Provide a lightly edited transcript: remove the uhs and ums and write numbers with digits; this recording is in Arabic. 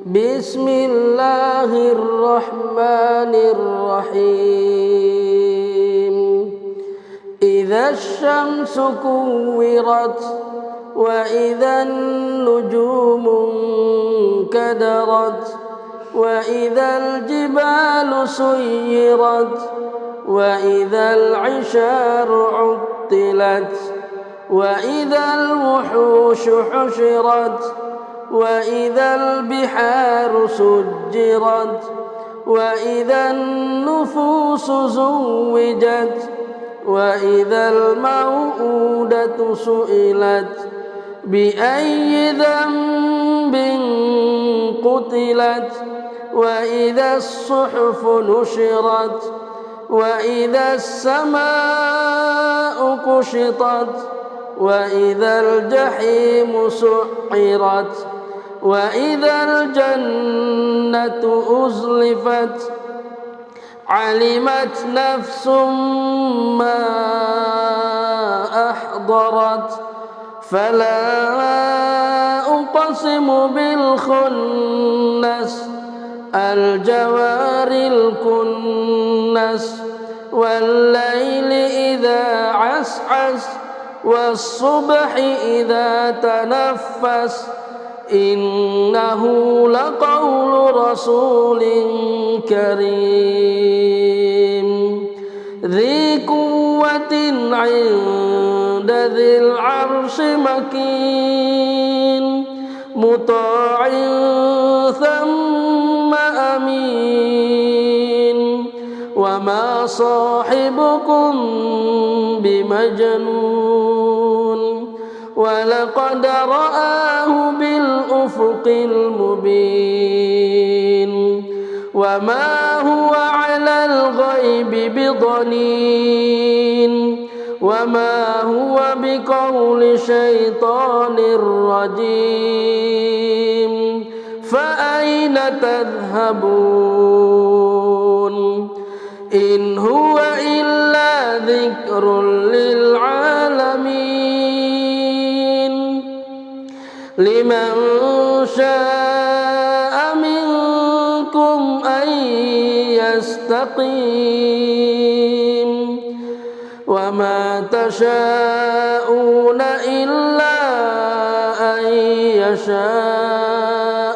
بسم الله الرحمن الرحيم إذا الشمس كورت وإذا النجوم انكدرت وإذا الجبال سيرت وإذا العشار عطلت وإذا الوحوش حشرت وإذا البحار سجرت وإذا النفوس زوجت وإذا الموءودة سئلت بأي ذنب قتلت وإذا الصحف نشرت وإذا السماء كشطت وإذا الجحيم سعرت وإذا الجنة أزلفت علمت نفس ما أحضرت فلا أقسم بالخنس الجوار الكنس والليل إذا عسعس والصبح إذا تنفس إنه لقول رسول كريم ذي قوة عند ذي العرش مكين مطاع ثم أمين وما صاحبكم بمجنون ولقد رآه بالأفق المبين وما هو على الغيب بضنين وما هو بقول شيطان رجيم فأين تذهبون إن هو إلا ذكر للعالمين لمن شاء منكم أن يستقيم وما تشاءون إلا أن يشاء